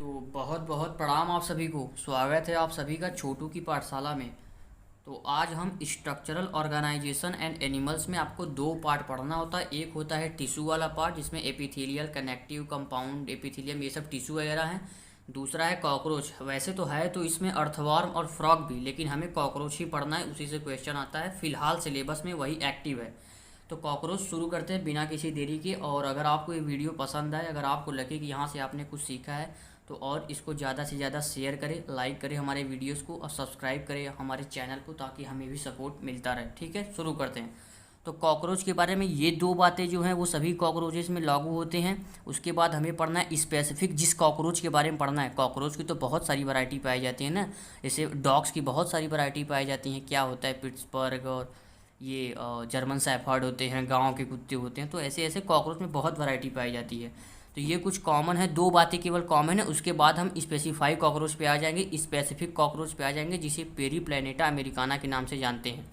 तो बहुत बहुत प्रणाम आप सभी को। स्वागत है आप सभी का छोटू की पाठशाला में। तो आज हम स्ट्रक्चरल ऑर्गेनाइजेशन एंड एनिमल्स में आपको दो पार्ट पढ़ना होता है। एक होता है टिश्यू वाला पार्ट जिसमें एपिथेलियल, कनेक्टिव, कंपाउंड, एपिथेलियम ये सब टिश्यू वगैरह हैं। दूसरा है कॉकरोच। वैसे तो है तो इसमें अर्थवर्म और फ्रॉग भी, लेकिन हमें कॉकरोच ही पढ़ना है, उसी से क्वेश्चन आता है। फिलहाल सिलेबस में वही एक्टिव है। तो कॉकरोच शुरू करते हैं बिना किसी देरी के। और अगर आपको ये वीडियो पसंद आए, अगर आपको लगे कि यहाँ से आपने कुछ सीखा है, तो और इसको ज़्यादा से ज़्यादा शेयर करें, लाइक करें हमारे वीडियोस को और सब्सक्राइब करें हमारे चैनल को, ताकि हमें भी सपोर्ट मिलता रहे। ठीक है, शुरू करते हैं। तो कॉकरोच के बारे में ये दो बातें जो हैं वो सभी कॉकरोचेस में लागू होते हैं। उसके बाद हमें पढ़ना है स्पेसिफिक जिस कॉकरोच के बारे में पढ़ना है। कॉकरोच की तो बहुत सारी वैरायटी पाई जाती है ना, जैसे डॉग्स की बहुत सारी वैरायटी पाई जाती हैं। क्या होता है, पिट्सबर्ग और ये जर्मन शेफर्ड होते हैं, गांव के कुत्ते होते हैं। तो ऐसे ऐसे कॉकरोच में बहुत वैरायटी पाई जाती है। तो ये कुछ कॉमन है, दो बातें केवल कॉमन है। उसके बाद हम स्पेसिफाई कॉकरोच पे आ जाएंगे, स्पेसिफिक कॉकरोच पे आ जाएंगे, जिसे पेरीप्लैनेटा अमेरिकाना के नाम से जानते हैं।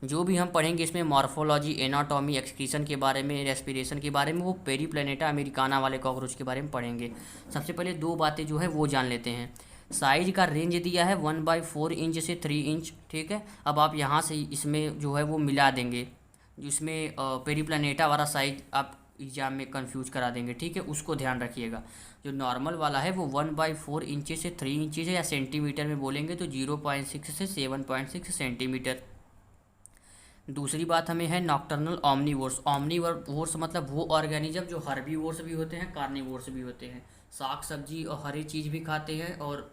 जो भी हम पढ़ेंगे इसमें मॉर्फोलॉजी, एनाटॉमी, एक्सक्रीशन के बारे में, रेस्पिरेशन के बारे में, वो पेरीप्लैनेटा अमेरिकाना वाले कॉकरोच के बारे में पढ़ेंगे। सबसे पहले दो बातें जो है वो जान लेते हैं। साइज का रेंज दिया है 1/4 इंच से 3 इंच। ठीक है, अब आप यहाँ से इसमें जो है वो मिला देंगे, जिसमें पेरीप्लैनेटा वाला साइज आप एग्जाम में कंफ्यूज करा देंगे। ठीक है, उसको ध्यान रखिएगा। जो नॉर्मल वाला है वो 1/4 इंचेस से 3 इंचेस है, या सेंटीमीटर में बोलेंगे तो 0.6 से 7.6 सेंटीमीटर। दूसरी बात हमें है नॉक्टर्नल ऑमनीवोर्स। ऑमनीवोर्स मतलब वो ऑर्गेनिज्म जो हर्बीवोर्स भी होते हैं, कार्निवोर्स भी होते हैं। साग सब्जी और हरी चीज़ भी खाते हैं और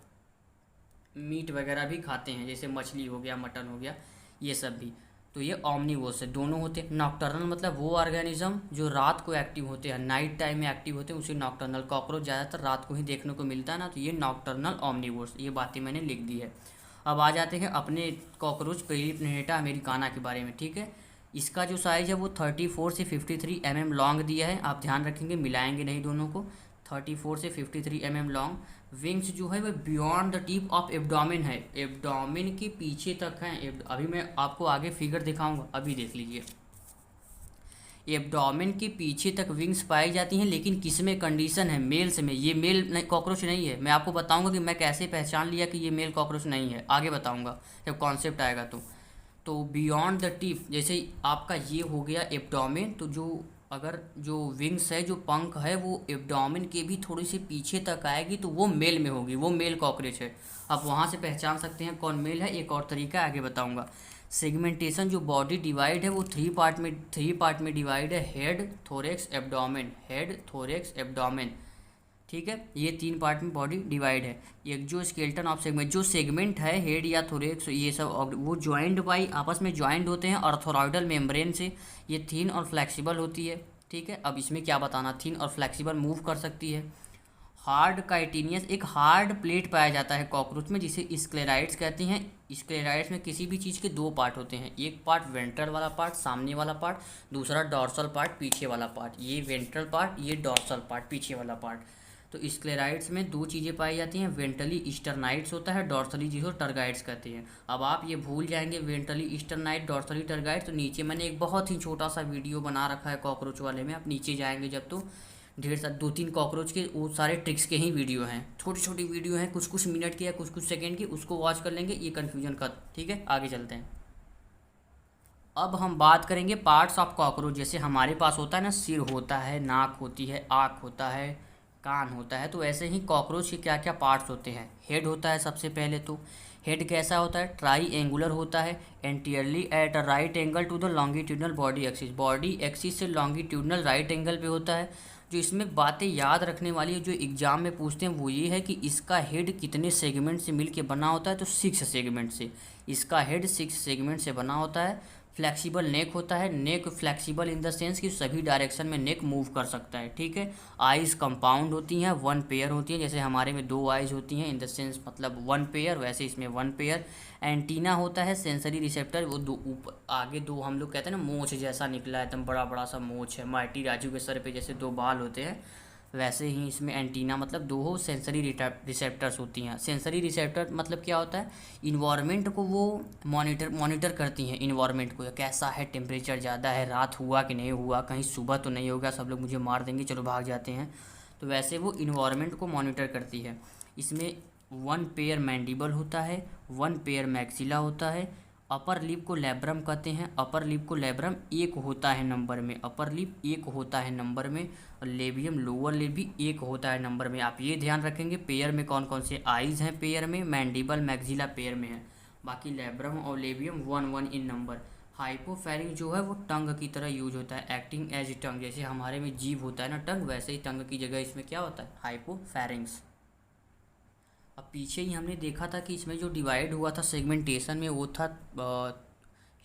मीट वगैरह भी खाते हैं, जैसे मछली हो गया, मटन हो गया, ये सब भी। तो ये ऑमनीवोर्स है, दोनों होते हैं। नॉक्टर्नल मतलब वो ऑर्गेनिज्म जो रात को एक्टिव होते हैं, नाइट टाइम में एक्टिव होते हैं, उसे नॉक्टर्नल। कॉकरोच ज़्यादातर रात को ही देखने को मिलता है ना, तो ये नॉक्टर्नल ऑमनीवोर्स। ये बातें मैंने लिख दी है। अब आ जाते हैं अपने कॉकरोच पेरीप्लैनेटा अमेरिकाना के बारे में। ठीक है, इसका जो साइज़ है वो 34 से 53 mm लॉन्ग दिया है। आप ध्यान रखेंगे, मिलाएंगे नहीं दोनों को। 34 से 53 mm लॉन्ग। विंग्स जो है वो beyond the tip of abdomen है, एब्डोमेन के पीछे तक हैं। अभी मैं आपको आगे फिगर दिखाऊंगा, अभी देख लीजिए। एब्डोमेन के पीछे तक विंग्स पाई जाती हैं, लेकिन किस में कंडीशन है, मेल्स में। ये मेल कॉकरोच नहीं है। मैं आपको बताऊंगा कि मैं कैसे पहचान लिया कि ये मेल कॉकरोच नहीं है, आगे बताऊंगा जब कॉन्सेप्ट आएगा। तो बियॉन्ड द टिप, जैसे आपका ये हो गया एब्डोमेन, तो जो विंग्स है, जो पंख है, वो एब्डोमेन के भी थोड़ी सी पीछे तक आएगी, तो वो मेल में होगी, वो मेल कॉकरोच है। आप वहाँ से पहचान सकते हैं कौन मेल है। एक और तरीका आगे बताऊंगा। सेगमेंटेशन, जो बॉडी डिवाइड है वो थ्री पार्ट में डिवाइड है। Head, thorax, abdomen. Head, thorax, abdomen. ठीक है, ये 3 पार्ट में बॉडी डिवाइड है। एक जो स्केलेटन ऑफ सेगमेंट, जो सेगमेंट है हेड या थोरेक्स, ये सब वो ज्वाइंट बाई, आपस में ज्वाइंट होते हैं ऑर्थोरॉइडल मेम्ब्रेन से। ये थिन और फ्लेक्सिबल होती है। ठीक है, अब इसमें क्या बताना, थिन और फ्लेक्सिबल मूव कर सकती है। हार्ड काइटिनियस, एक हार्ड प्लेट पाया जाता है कॉकरोच में, जिसे स्क्लेराइड्स कहते हैं। स्क्लेराइड्स में किसी भी चीज़ के दो पार्ट होते हैं, एक पार्ट वेंट्रल वाला पार्ट, सामने वाला पार्ट, दूसरा डॉर्सल पार्ट, पीछे वाला पार्ट। ये वेंट्रल पार्ट, ये डॉर्सल पार्ट, पीछे वाला पार्ट। तो स्क्लेराइड्स में दो चीज़ें पाई जाती हैं, वेंट्रली ईस्टरनाइड्स होता है, डॉर्सली जिसको टर्गाइड्स कहते हैं। अब आप ये भूल जाएंगे वेंट्रली ईस्टरनाइड, डॉर्सली टर्गाइड्स, तो नीचे मैंने एक बहुत ही छोटा सा वीडियो बना रखा है कॉकरोच वाले में। आप नीचे जाएंगे जब, तो ढेर सारे 2-3 कॉकरोच के वो सारे ट्रिक्स के ही वीडियो हैं, छोटी छोटी वीडियो हैं, कुछ कुछ मिनट के या कुछ कुछ सेकंड की, उसको वॉच कर लेंगे, ये कन्फ्यूजन का। ठीक है, आगे चलते हैं। अब हम बात करेंगे पार्ट्स ऑफ कॉकरोच। जैसे हमारे पास होता है ना, सिर होता है, नाक होती है, आँख होता है, कान होता है, तो ऐसे ही कॉकरोच के क्या क्या पार्ट्स होते हैं। हेड होता है सबसे पहले। तो हेड कैसा होता है, ट्राई एंगुलर होता है, entirely at a right angle to the longitudinal body axis. Body axis से लॉन्गिट्यूडनल राइट एंगल पे होता है। जो इसमें बातें याद रखने वाली है, जो एग्जाम में पूछते हैं, वो ये है कि इसका हेड कितने सेगमेंट से मिल के बना होता है, तो 6 सेगमेंट से। इसका हेड 6 सेगमेंट से बना होता है। फ्लेक्सिबल नेक होता है। नेक फ्लेक्सिबल इन द सेंस कि सभी डायरेक्शन में नेक मूव कर सकता है। ठीक है, आइज़ कंपाउंड होती हैं, 1 पेयर होती हैं। जैसे हमारे में 2 आइज़ होती हैं इन द सेंस मतलब 1 पेयर, वैसे इसमें 1 पेयर। एंटीना होता है, सेंसरी रिसेप्टर, वो दो ऊपर आगे दो, हम लोग कहते हैं ना मोछ जैसा निकला है, एकदम बड़ा बड़ा सा मोछ है। माइटी राजू के सर पे जैसे 2 बाल होते हैं, वैसे ही इसमें एंटीना मतलब 2 सेंसरी रिसेप्टर्स होती हैं। सेंसरी रिसेप्टर मतलब क्या होता है, इन्वायरमेंट को वो मॉनिटर करती हैं। इन्वायरमेंट को, कैसा है, टेम्परेचर ज़्यादा है, रात हुआ कि नहीं हुआ, कहीं सुबह तो नहीं होगा, सब लोग मुझे मार देंगे, चलो भाग जाते हैं। तो वैसे वो इन्वायरमेंट को मॉनिटर करती है। इसमें 1 पेयर मैंडिबल होता है, 1 पेयर मैक्सिला होता है। अपर लिप को लैब्रम कहते हैं, अपर लिप को लैब्रम 1 होता है नंबर में, अपर लिप 1 होता है नंबर में, और लेबियम लोअर लिप भी 1 होता है नंबर में। आप ये ध्यान रखेंगे पेयर में कौन कौन से आइज़ हैं, पेयर में मैंडिबल मैक्सिला पेयर में है, बाकी लैब्रम और लेबियम 1 इन नंबर। हाइपोफैरिंक्स जो है वो टंग की तरह यूज होता है, एक्टिंग एज टंग, जैसे हमारे में जीभ होता है ना टंग, वैसे ही टंग की जगह इसमें क्या होता है, हाइपोफैरिंक्स। अब पीछे ही हमने देखा था कि इसमें जो डिवाइड हुआ था सेगमेंटेशन में वो था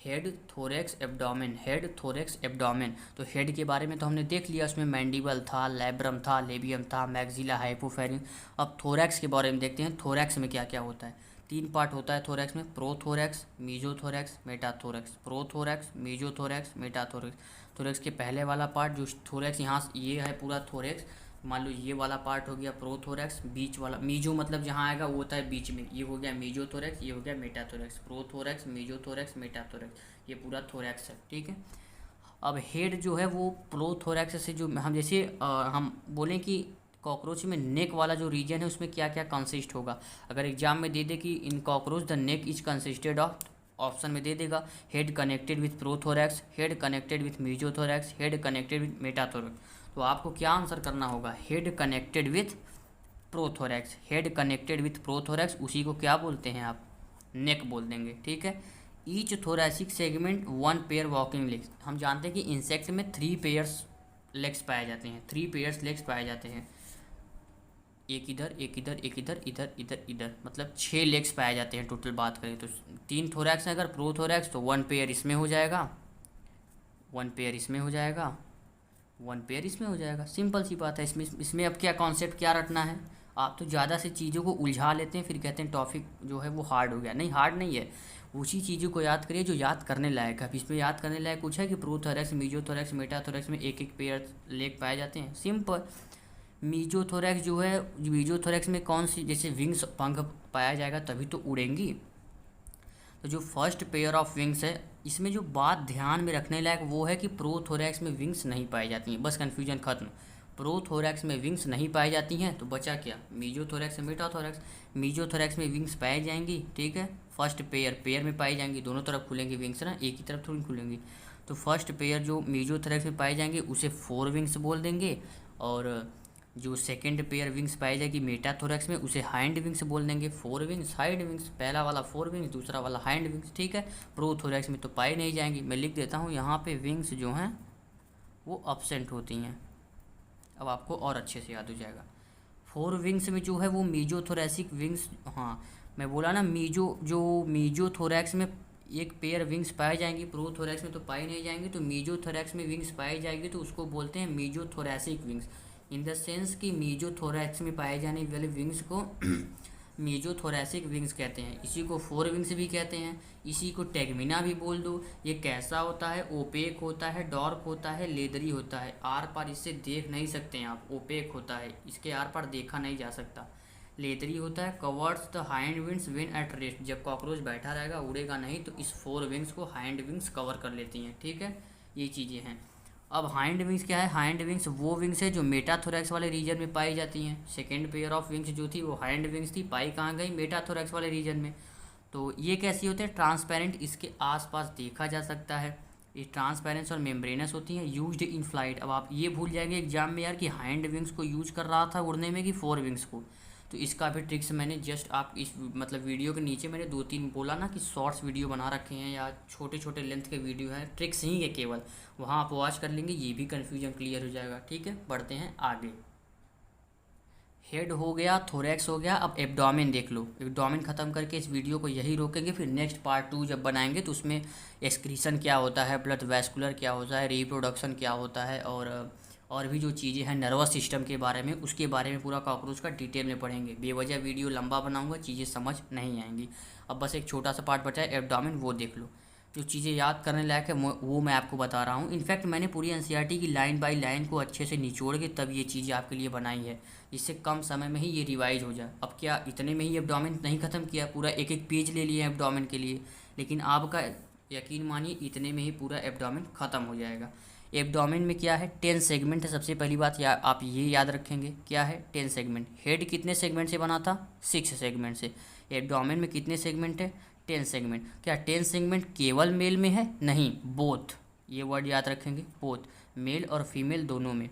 head thorax abdomen, head thorax abdomen. तो हेड के बारे में तो हमने देख लिया, उसमें मैंडिबल था, लैब्रम था, लेबियम था, मैक्सिला, हाइपोफैरिंक्स। अब थोरैक्स के बारे में देखते हैं, थोरैक्स में क्या क्या होता है। 3 पार्ट होता है थोरैक्स में, prothorax, mesothorax, metathorax, prothorax, mesothorax, metathorax. Thorax के पहले वाला पार्ट जो थोरैक्स यहाँ ये है पूरा थोरैक्स, मान लो ये वाला पार्ट हो गया प्रोथोरैक्स, बीच वाला मीजो मतलब जहाँ आएगा वो होता है बीच में, ये हो गया मीजोथोरैक्स, ये हो गया मेटाथोरैक्स, प्रोथोरैक्स, मीजोथोरैक्स, मेटाथोरैक्स, ये पूरा थोरैक्स है, ठीक है। अब हेड जो है वो प्रोथोरैक्स से जो हम जैसे हम बोलें कि कॉकरोच में नेक वाला जो रीजन है उसमें क्या क्या कंसिस्ट होगा, अगर एग्जाम में दे दे कि इन cockroach the neck is consisted of, option में दे देगा head connected with prothorax, head connected with mesothorax, head connected with metathorax. तो आपको क्या आंसर करना होगा, head connected with prothorax, head connected with prothorax, उसी को क्या बोलते हैं आप, नेक बोल देंगे, ठीक है। Each thoracic segment 1 pair walking legs, हम जानते हैं कि इंसेक्ट में 3 पेयर्स लेग्स पाए जाते हैं, 3 पेयर्स लेग्स पाए जाते हैं, एक इधर एक इधर एक इधर इधर इधर इधर, मतलब 6 लेग्स पाए जाते हैं टोटल बात करें तो। 3 थोरैक्स हैं अगर प्रोथोरैक्स तो 1 पेयर इसमें हो जाएगा, 1 पेयर इसमें हो जाएगा, 1 पेयर इसमें हो जाएगा, सिंपल सी बात है। इसमें अब क्या कॉन्सेप्ट क्या रखना है, आप तो ज़्यादा से चीज़ों को उलझा लेते हैं फिर कहते हैं टॉपिक जो है वो हार्ड हो गया, नहीं हार्ड नहीं है, उसी चीज़ों को याद करिए जो याद करने लायक है। अब इसमें याद करने लायक कुछ है कि प्रोथोरैक्स, मीजोथोरैक्स, मेटाथोरैक्स में एक एक पेयर लेग पाए जाते हैं, सिंपल। मीजोथोरैक्स जो है, मीजोथोरैक्स में कौन सी जैसे विंग्स पंख पाया जाएगा तभी तो उड़ेंगी, तो जो फर्स्ट पेयर ऑफ विंग्स है इसमें जो बात ध्यान में रखने लायक वो है कि प्रोथोरैक्स में विंग्स नहीं पाई जाती हैं, बस कन्फ्यूजन खत्म। प्रोथोरैक्स में विंग्स नहीं पाई जाती हैं तो बचा क्या, मीजोथोरैक्स, मेटाथोरैक्स। मीजोथोरैक्स में विंग्स पाई जाएंगी, ठीक है, फर्स्ट पेयर, पेयर में पाई जाएंगी, दोनों तरफ खुलेंगी विंग्स ना, एक ही तरफ थोड़ी खुलेंगी। तो फर्स्ट पेयर जो मीजोथोरैक्स में पाई जाएंगे उसे 4 विंग्स बोल देंगे, और जो सेकंड पेयर विंग्स पाई जाएगी मेटाथोरैक्स में उसे हाइंड विंग्स बोल देंगे, 4 विंग्स हाइंड विंग्स, पहला वाला 4 विंग्स, दूसरा वाला हाइंड विंग्स, ठीक है। प्रोथोरैक्स में तो पाई नहीं जाएंगी, मैं लिख देता हूँ यहाँ पे विंग्स जो हैं वो अब्सेंट होती हैं, अब आपको और अच्छे से याद हो जाएगा। 4 विंग्स में जो है वो मीजोथोरैसिक विंग्स, हाँ मैं बोला ना मीजोथोरैक्स में एक पेयर विंग्स पाई जाएंगी, प्रोथोरैक्स में तो पाई नहीं जाएंगी, तो मीजोथोरैक्स में विंग्स पाई जाएगी तो उसको बोलते हैं मीजोथोरैसिक विंग्स, इन द सेंस कि मीजोथोरैक्स में पाए जाने वाले विंग्स को मीजोथोरैसिक विंग्स कहते हैं। इसी को 4 विंग्स भी कहते हैं, इसी को टेगमिना भी बोल दो। ये कैसा होता है, ओपेक होता है, डार्क होता है, लेदरी होता है, आर पार इससे देख नहीं सकते हैं आप, ओपेक होता है, इसके आर पार देखा नहीं जा सकता। लेदरी होता है, covers the hind wings when at rest, जब कॉकरोच बैठा रहेगा उड़ेगा नहीं तो इस 4 विंग्स को हाइंड विंग्स कवर कर लेती हैं, ठीक है, ये चीज़ें हैं। अब हाइंड विंग्स क्या है, हाइंड विंग्स वो विंग्स है जो मेटाथोरैक्स वाले रीजन में पाई जाती हैं। सेकेंड पेयर ऑफ विंग्स जो थी वो हाइंड विंग्स थी, पाई कहाँ गई, मेटाथोरैक्स वाले रीजन में। तो ये कैसी होते हैं, ट्रांसपेरेंट, इसके आसपास देखा जा सकता है, ये ट्रांसपेरेंस और मेम्ब्रेनस होती हैं, यूज्ड इन फ्लाइट। अब आप ये भूल जाएंगे एग्जाम में यार कि हाइंड विंग्स को यूज कर रहा था उड़ने में कि 4 विंग्स को, तो इसका भी ट्रिक्स मैंने जस्ट आप इस मतलब वीडियो के नीचे मैंने 2-3 बोला ना कि शॉर्ट्स वीडियो बना रखे हैं या छोटे छोटे लेंथ के वीडियो हैं, ट्रिक्स ही है केवल, वहाँ आप वॉच कर लेंगे, ये भी कन्फ्यूजन क्लियर हो जाएगा, ठीक है। बढ़ते हैं आगे, हेड हो गया, थोरैक्स हो गया, अब एब्डोमेन देख लो। एब्डोमेन ख़त्म करके इस वीडियो को यही रोकेंगे, फिर नेक्स्ट पार्ट 2 जब बनाएंगे तो उसमें एक्सक्रीशन क्या होता है, ब्लड वैस्कुलर क्या होता है, रिप्रोडक्शन क्या होता है, और भी जो चीज़ें हैं नर्वस सिस्टम के बारे में, उसके बारे में पूरा कॉकरोच का डिटेल में पढ़ेंगे। बेवजह वीडियो लंबा बनाऊंगा, चीज़ें समझ नहीं आएंगी। अब बस एक छोटा सा पार्ट बचा है एब्डोमेन, वो देख लो। जो चीज़ें याद करने लायक है वो मैं आपको बता रहा हूँ। इनफैक्ट मैंने पूरी एनसीईआरटी की लाइन बाय लाइन को अच्छे से निचोड़ के तब ये चीज़ें आपके लिए बनाई है, जिससे कम समय में ही ये रिवाइज हो जाए। अब क्या इतने में ही एब्डोमेन नहीं ख़त्म किया, पूरा एक एक पेज ले लिया एब्डोमेन के लिए, लेकिन आपका यकीन मानिए इतने में ही पूरा एब्डोमेन ख़त्म हो जाएगा। एब्डोमेन में क्या है, 10 सेगमेंट है। सबसे पहली बात आप ये याद रखेंगे, क्या है 10 सेगमेंट। हेड कितने सेगमेंट से बना था, 6 सेगमेंट से। एब्डोमेन में कितने सेगमेंट है, 10 सेगमेंट। क्या 10 सेगमेंट केवल मेल में है, नहीं, बोथ, ये वर्ड याद रखेंगे, बोथ, मेल और फीमेल दोनों में।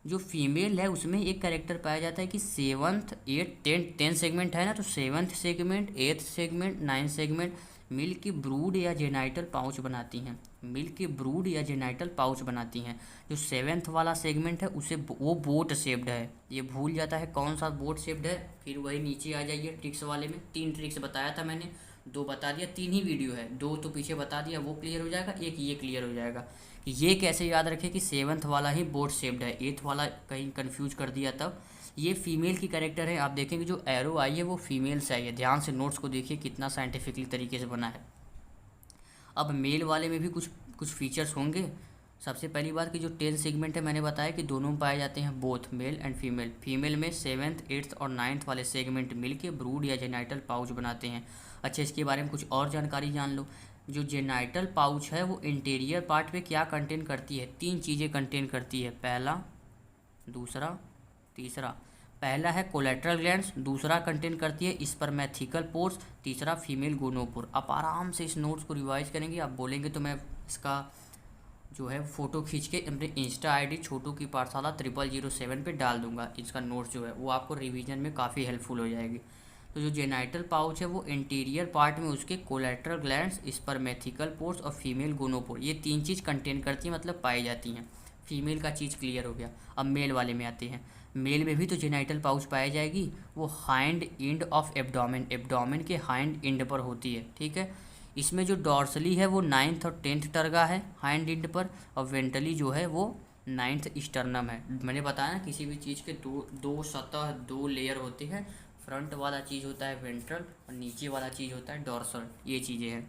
जो फीमेल है उसमें एक कैरेक्टर पाया जाता है कि 7th 8th 10 सेगमेंट है ना, तो 7th segment 8th segment 9th segment मिल के ब्रूड या जेनाइटल पाउच बनाती हैं, मिल के ब्रूड या जेनाइटल पाउच बनाती हैं। जो 7th वाला सेगमेंट है उसे वो बोट शेप्ड है, ये भूल जाता है कौन सा बोट शेप्ड है, फिर वही नीचे आ जाइए ट्रिक्स वाले में। 3 ट्रिक्स बताया था मैंने, 2 बता दिया, 3 ही वीडियो है, 2 तो पीछे बता दिया, वो क्लियर हो जाएगा, एक ये क्लियर हो जाएगा। कि ये कैसे याद रखें कि 7th वाला ही बोट शेप्ड है, 8th वाला कहीं कंफ्यूज कर दिया तब। ये फीमेल की कैरेक्टर है, आप देखेंगे जो एरो आई है वो फीमेल से आई है, ध्यान से नोट्स को देखिए कितना साइंटिफिकली तरीके से बना है। अब मेल वाले में भी कुछ फीचर्स होंगे। सबसे पहली बात कि जो 10 सेगमेंट है मैंने बताया कि दोनों में पाए जाते हैं, both male and female. Female में 7th 8th और 9th वाले सेगमेंट मिलके ब्रूड या जेनाइटल पाउच बनाते हैं। अच्छा, इसके बारे में कुछ और जानकारी जान लो। जो जेनाइटल पाउच है वो इंटीरियर पार्ट पे क्या कंटेन करती है, 3 चीज़ें कंटेन करती है, पहला, दूसरा, तीसरा। पहला है कोलेट्रल ग्लैंड्स, दूसरा कंटेन करती है स्पर्मेथिकल पोर्स, तीसरा फीमेल गोनोपोर। आप आराम से इस नोट्स को रिवाइज करेंगे, आप बोलेंगे तो मैं इसका जो है फ़ोटो खींच के अपने इंस्टा आईडी छोटू की पाठशाला 0007 पे डाल दूंगा। इसका नोट्स जो है वो आपको रिवीजन में काफ़ी हेल्पफुल हो जाएगी। तो जो जेनाइटल पाउच है वो इंटीरियर पार्ट में उसके कोलेट्रल ग्लैंड्स, स्पर्मेथिकल पोर्स और फीमेल गोनोपोर, ये 3 चीज़ कंटेन करती हैं, मतलब पाई जाती हैं। फीमेल का चीज़ क्लियर हो गया। अब मेल वाले में आते हैं। मेल में भी तो जेनाइटल पाउच पाई जाएगी, वो hind end of abdomen, abdomen के हाइंड इंड पर होती है, ठीक है। इसमें जो डॉर्सली है वो 9th और 10th टर्गा है हाइंड इंड पर, और वेंटली जो है वो 9th स्टर्नम है। मैंने बताया ना किसी भी चीज़ के दो सतह, 2 लेयर होते हैं। फ्रंट वाला चीज़ होता है वेंट्रल और नीचे वाला चीज़ होता है डॉर्सल, ये चीज़ें हैं।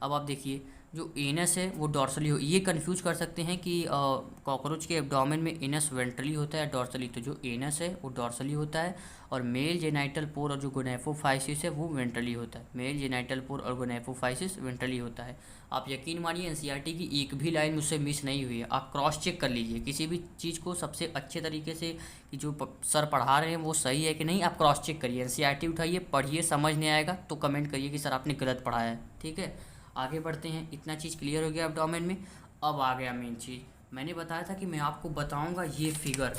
अब आप देखिए जो एनस है वो डॉर्सली हो, ये कंफ्यूज कर सकते हैं कि कॉकरोच के एब्डोमेन में एनस वेंट्रली होता है डॉर्सली, तो जो एनस है वो डॉर्सली होता है, और मेल जेनाइटल पोर और जो गोनेफोफाइसिस है वो वेंट्रली होता है। मेल जेनाइटल पोर और गोनेफोफाइसिस वेंट्रली होता है। आप यकीन मानिए एनसीईआरटी की एक भी लाइन मुझसे मिस नहीं हुई है, आप क्रॉस चेक कर लीजिए किसी भी चीज़ को सबसे अच्छे तरीके से कि जो सर पढ़ा रहे हैं वो सही है कि नहीं, आप क्रॉस चेक करिए, एनसीईआरटी उठाइए, पढ़िए, समझ नहीं आएगा तो कमेंट करिए कि सर आपने गलत पढ़ाया है, ठीक है। आगे बढ़ते हैं, इतना चीज़ क्लियर हो गया एब्डोमेन में। अब आ गया मेन चीज़, मैंने बताया था कि मैं आपको बताऊंगा ये फिगर,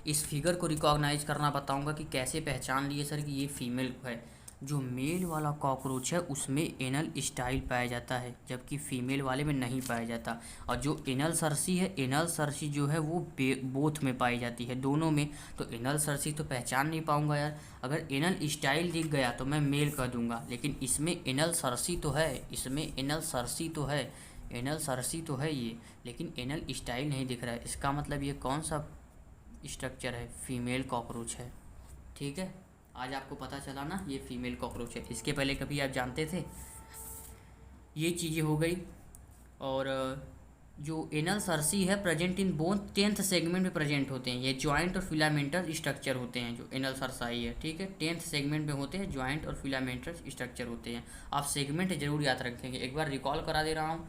इस फिगर को रिकॉग्नाइज करना बताऊंगा कि कैसे पहचान लिए सर कि ये फीमेल है। जो मेल वाला कॉकरोच है उसमें एनल स्टाइल पाया जाता है, जबकि फीमेल वाले में नहीं पाया जाता। और जो एनल सरसी है, एनल सरसी जो है वो बोथ में पाई जाती है, दोनों में। तो एनल सरसी तो पहचान नहीं पाऊंगा यार, अगर एनल स्टाइल दिख गया तो मैं मेल कह दूंगा, लेकिन इसमें एनल सरसी तो है, इसमें एनल सरसी तो है, एनल सरसी तो है ये, लेकिन एनल स्टाइल नहीं दिख रहा है। इसका मतलब ये कौन सा स्ट्रक्चर है, फीमेल कॉकरोच है, ठीक है। आज आपको पता चला ना ये फीमेल कॉकरोच है, इसके पहले कभी आप जानते थे। ये चीज़ें हो गई। और जो एनल सरसी है present in bone 10th segment में प्रेजेंट होते हैं, ये जॉइंट और फिलामेंटस स्ट्रक्चर होते हैं। जो एनल सरसाई है, ठीक है, 10th सेगमेंट में होते हैं, जॉइंट और फिलामेंटस स्ट्रक्चर होते हैं। आप सेगमेंट जरूर याद रखेंगे, एक बार रिकॉल करा दे रहा हूँ।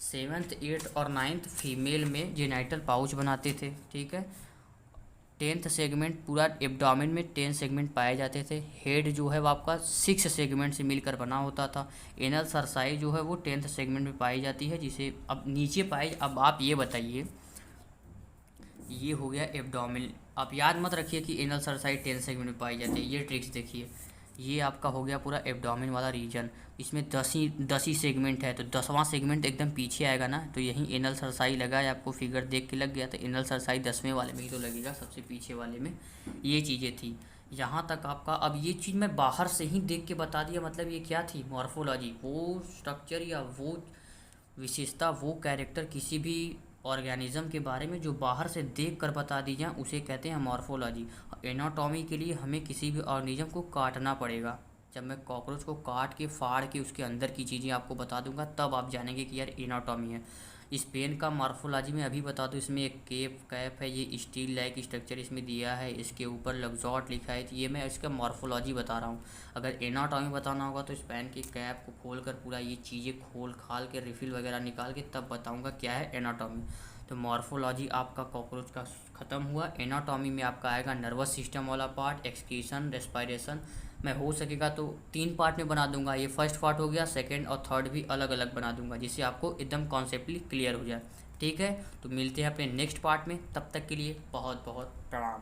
7th 8th और 9th फीमेल में जेनाइटल पाउच बनाते थे, ठीक है। 10th सेगमेंट पूरा एब्डोमेन में 10 सेगमेंट पाए जाते थे। हेड जो है वो आपका 6 सेगमेंट से मिलकर बना होता था। एनल सरसाई जो है वो 10th सेगमेंट में पाई जाती है, जिसे अब नीचे पाई। अब आप ये बताइए, ये हो गया एब्डोमेन। आप याद मत रखिए कि एनल सरसाई 10 सेगमेंट में पाई जाती है, ये ट्रिक्स देखिए। ये आपका हो गया पूरा एब्डोमेन वाला रीजन, इसमें 10 ही सेगमेंट है, तो 10वां सेगमेंट एकदम पीछे आएगा ना, तो यहीं एनल सरसाई लगा है। आपको फिगर देख के लग गया, तो एनल सरसाई 10वें वाले में ही तो लगेगा, सबसे पीछे वाले में। ये चीज़ें थी यहाँ तक आपका। अब ये चीज़ मैं बाहर से ही देख के बता दिया, मतलब ये क्या थी, मॉर्फोलॉजी, वो स्ट्रक्चर या वो विशेषता, वो कैरेक्टर किसी भी ऑर्गेनिज्म के बारे में जो बाहर से देख कर बता दी जाए उसे कहते हैं मॉर्फोलॉजी। एनाटॉमी के लिए हमें किसी भी ऑर्गेनिज्म को काटना पड़ेगा। जब मैं कॉकरोच को काट के फाड़ के उसके अंदर की चीज़ें आपको बता दूंगा तब आप जानेंगे कि यार एनाटॉमी है। इस पेन का मॉर्फोलॉजी में अभी बता दूँ, इसमें एक कैप है, ये स्टील लाइक स्ट्रक्चर इसमें दिया है, इसके ऊपर लग्जॉट लिखा है। तो ये मैं इसका मॉर्फोलॉजी बता रहा हूँ। अगर एनाटॉमी बताना होगा तो इस पेन की कैप को खोल कर पूरा ये चीज़ें खोल खाल के रिफिल वगैरह निकाल के तब बताऊँगा क्या है एनाटॉमी। तो मॉर्फोलॉजी आपका कॉकरोच का ख़त्म हुआ। एनाटॉमी में आपका आएगा नर्वस सिस्टम वाला पार्ट, एक्सक्रीशन, रेस्पिरेशन। मैं हो सकेगा तो 3 पार्ट में बना दूंगा। ये फर्स्ट पार्ट हो गया, सेकंड और थर्ड भी अलग अलग बना दूंगा जिससे आपको एकदम कॉन्सेप्टली क्लियर हो जाए। ठीक है, तो मिलते हैं अपने नेक्स्ट पार्ट में, तब तक के लिए बहुत बहुत प्रणाम।